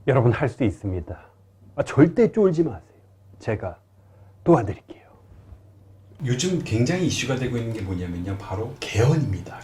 여러분 할 수 있습니다. 절대 쫄지 마세요. 제가 도와드릴게요. 요즘 굉장히 이슈가 되고 있는 게 뭐냐면요, 바로 개헌입니다.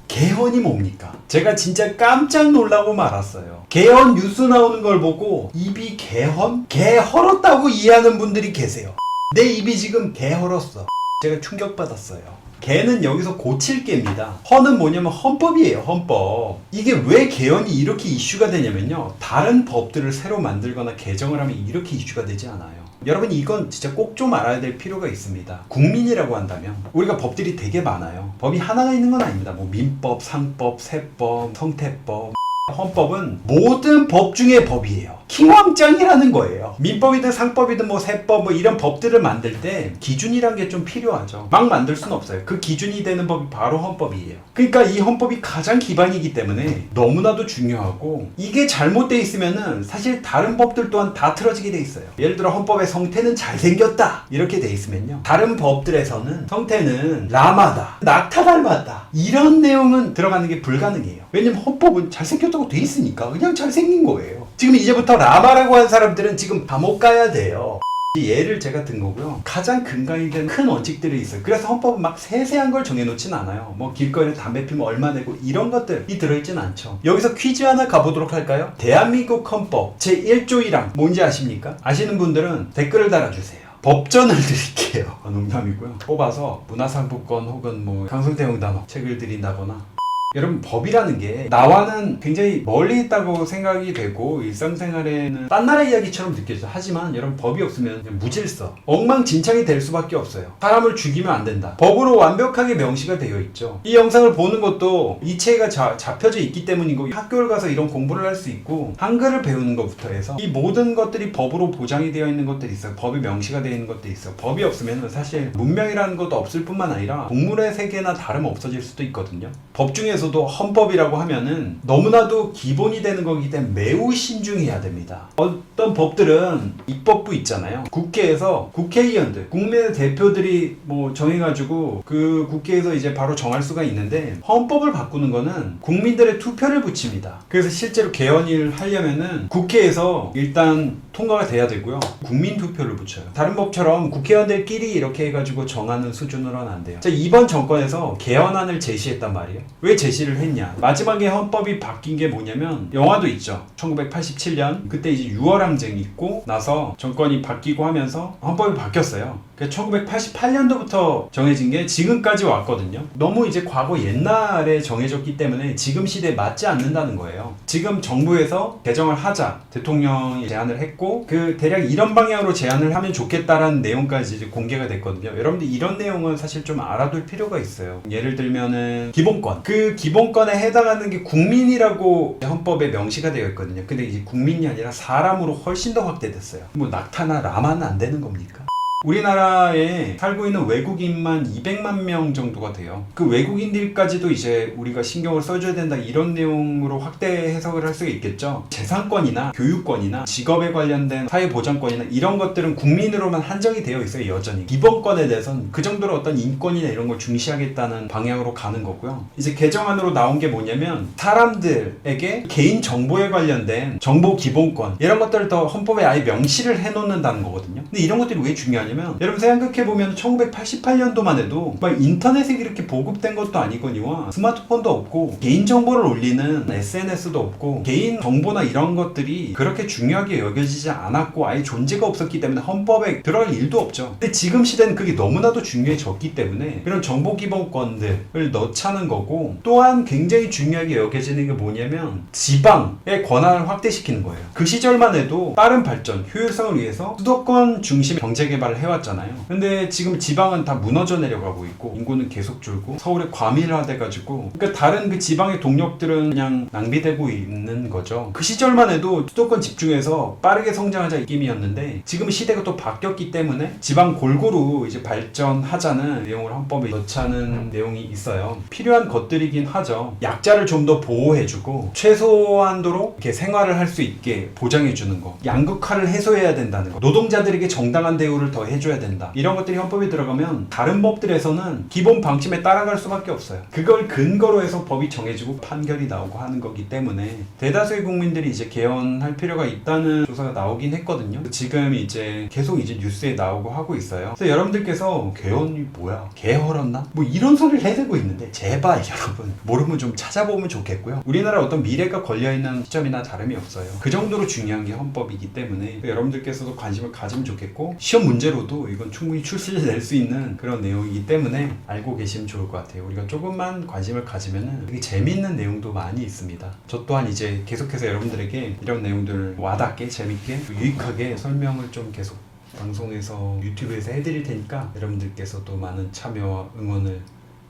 개헌이 뭡니까? 제가 진짜 깜짝 놀라고 말았어요. 개헌 뉴스 나오는 걸 보고 입이 개헐었다고 이해하는 분들이 계세요. 내 입이 지금 개헐었어. 제가 충격받았어요. 개는 여기서 고칠 개입니다. 헌은 뭐냐면 헌법이에요. 헌법. 이게 왜 개헌이 이렇게 이슈가 되냐면요, 다른 법들을 새로 만들거나 개정을 하면 이렇게 이슈가 되지 않아요. 여러분, 이건 진짜 꼭 좀 알아야 될 필요가 있습니다. 국민이라고 한다면 우리가 법들이 되게 많아요. 법이 하나가 있는 건 아닙니다. 뭐 민법, 상법, 세법, 성태법. 헌법은 모든 법 중에 법이에요. 킹왕짱이라는 거예요. 민법이든 상법이든 뭐 세법 뭐 이런 법들을 만들 때 기준이란 게 좀 필요하죠. 막 만들 수는 없어요. 그 기준이 되는 법이 바로 헌법이에요. 그러니까 이 헌법이 가장 기반이기 때문에 너무나도 중요하고, 이게 잘못돼 있으면은 사실 다른 법들 또한 다 틀어지게 돼 있어요. 예를 들어 헌법에 성태는 잘생겼다 이렇게 돼 있으면요, 다른 법들에서는 성태는 라마다, 낙타 닮았다 이런 내용은 들어가는 게 불가능해요. 왜냐면 헌법은 잘생겼다고 돼 있으니까 그냥 잘생긴 거예요. 지금 이제부터 라마라고 한 사람들은 지금 감옥 가야 돼요. 이 예를 제가 든 거고요. 가장 근간이 된 큰 원칙들이 있어요. 그래서 헌법은 막 세세한 걸 정해놓진 않아요. 뭐 길거리에 담배 피면 얼마 내고 이런 것들이 들어있진 않죠. 여기서 퀴즈 하나 가보도록 할까요? 대한민국 헌법 제1조 1항 뭔지 아십니까? 아시는 분들은 댓글을 달아주세요. 법전을 드릴게요. 농담이고요. 뽑아서 문화상품권 혹은 뭐 강성대용단어 책을 드린다거나. 여러분, 법이라는 게 나와는 굉장히 멀리 있다고 생각이 되고 일상생활에는 딴 나라 이야기처럼 느껴져요. 하지만 여러분, 법이 없으면 그냥 무질서, 엉망진창이 될 수밖에 없어요. 사람을 죽이면 안 된다. 법으로 완벽하게 명시가 되어 있죠. 이 영상을 보는 것도 이체가 잡혀져 있기 때문이고, 학교를 가서 이런 공부를 할 수 있고, 한글을 배우는 것부터 해서 이 모든 것들이 법으로 보장이 되어 있는 것들이 있어요. 법이 명시가 되어 있는 것들이 있어요. 법이 없으면 사실 문명이라는 것도 없을 뿐만 아니라 동물의 세계나 다름 없어질 수도 있거든요. 법 중에서도 헌법이라고 하면은 너무나도 기본이 되는 거기 때문에 매우 신중해야 됩니다. 어떤 법들은 입법부 있잖아요. 국회에서 국회의원들, 국민의 대표들이 뭐 정해가지고 그 국회에서 이제 바로 정할 수가 있는데, 헌법을 바꾸는 거는 국민들의 투표를 붙입니다. 그래서 실제로 개헌을 하려면은 국회에서 일단 통과가 돼야 되고요, 국민 투표를 붙여요. 다른 법처럼 국회의원들끼리 이렇게 해가지고 정하는 수준으로는 안 돼요. 자, 이번 정권에서 개헌안을 제시했단 말이에요. 왜 제시를 했냐? 마지막에 헌법이 바뀐 게 뭐냐면, 영화도 있죠. 1987년 그때 이제 6월 항쟁이 있고 나서 정권이 바뀌고 하면서 헌법이 바뀌었어요. 1988년도부터 정해진 게 지금까지 왔거든요. 너무 이제 과거 옛날에 정해졌기 때문에 지금 시대에 맞지 않는다는 거예요. 지금 정부에서 개정을 하자 대통령이 제안을 했고, 그 대략 이런 방향으로 제안을 하면 좋겠다라는 내용까지 이제 공개가 됐거든요. 여러분들 이런 내용은 사실 좀 알아둘 필요가 있어요. 예를 들면은 기본권, 그 기본권에 해당하는 게 국민이라고 헌법에 명시가 되어 있거든요. 근데 이제 국민이 아니라 사람으로 훨씬 더 확대됐어요. 뭐 낙타나 라마는 안 되는 겁니까? 우리나라에 살고 있는 외국인만 200만 명 정도가 돼요. 그 외국인들까지도 이제 우리가 신경을 써줘야 된다, 이런 내용으로 확대 해석을 할 수가 있겠죠. 재산권이나 교육권이나 직업에 관련된 사회보장권이나 이런 것들은 국민으로만 한정이 되어 있어요. 여전히 기본권에 대해서는 그 정도로 어떤 인권이나 이런 걸 중시하겠다는 방향으로 가는 거고요. 이제 개정안으로 나온 게 뭐냐면, 사람들에게 개인 정보에 관련된 정보 기본권 이런 것들을 더 헌법에 아예 명시를 해놓는다는 거거든요. 근데 이런 것들이 왜 중요하냐면, 여러분 생각해보면 1988년도만 해도 막 인터넷이 이렇게 보급된 것도 아니거니와 스마트폰도 없고 개인정보를 올리는 SNS도 없고 개인 정보나 이런 것들이 그렇게 중요하게 여겨지지 않았고 아예 존재가 없었기 때문에 헌법에 들어갈 일도 없죠. 근데 지금 시대는 그게 너무나도 중요해졌기 때문에 그런 정보기본권들을 넣자는 거고, 또한 굉장히 중요하게 여겨지는 게 뭐냐면 지방의 권한을 확대시키는 거예요. 그 시절만 해도 빠른 발전, 효율성을 위해서 수도권 중심 경제개발을 해왔잖아요. 근데 지금 지방은 다 무너져 내려가고 있고 인구는 계속 줄고 서울에 과밀화돼가지고, 그러니까 다른 그 지방의 동력들은 그냥 낭비되고 있는 거죠. 그 시절만 해도 수도권 집중해서 빠르게 성장하자 느낌이었는데, 지금 시대가 또 바뀌었기 때문에 지방 골고루 이제 발전하자는 내용을 헌법에 넣자는 내용이 있어요. 필요한 것들이긴 하죠. 약자를 좀 더 보호해주고 최소한도로 이렇게 생활을 할 수 있게 보장해주는 거, 양극화를 해소해야 된다는 거, 노동자들에게 정당한 대우를 더 해줘야 된다. 이런 것들이 헌법에 들어가면 다른 법들에서는 기본 방침에 따라갈 수밖에 없어요. 그걸 근거로 해서 법이 정해지고 판결이 나오고 하는 거기 때문에 대다수의 국민들이 이제 개헌할 필요가 있다는 조사가 나오긴 했거든요. 지금 이제 계속 이제 뉴스에 나오고 하고 있어요. 그래서 여러분들께서 개헌이 뭐야? 개헐었나? 뭐 이런 소리를 해대고 있는데 제발 여러분 모르면 좀 찾아보면 좋겠고요. 우리나라 어떤 미래가 걸려있는 시점이나 다름이 없어요. 그 정도로 중요한 게 헌법이기 때문에 여러분들께서도 관심을 가지면 좋겠고 시험 문제로도 이건 충분히 출시를 낼 수 있는 그런 내용이기 때문에 알고 계시면 좋을 것 같아요. 우리가 조금만 관심을 가지면은 되게 재미있는 내용도 많이 있습니다. 저 또한 이제 계속해서 여러분들에게 이런 내용들을 와닿게 재밌게 유익하게 설명을 좀 계속 방송에서 유튜브에서 해드릴 테니까 여러분들께서도 많은 참여와 응원을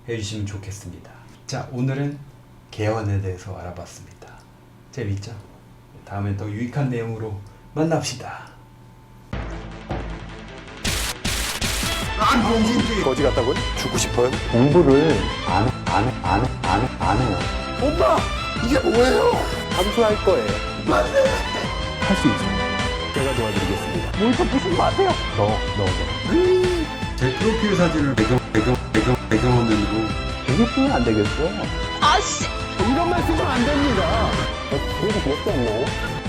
해주시면 좋겠습니다. 자, 오늘은 개헌에 대해서 알아봤습니다. 재밌죠? 다음에 더 유익한 내용으로 만납시다. 거지 같다고요? 죽고 싶어요? 공부를 안 해요. 엄마! 이게 뭐예요? 감수할 거예요. 할 수 있어요. 제가 도와드리겠습니다. 뭘 무슨 마세요? 넣어줘. 제 프로필 사진을 배경화면으로 되게 쓰면 안 되겠어. 아씨! 이런 말 쓰면 안 됩니다. 그래도 그렇지 않나요?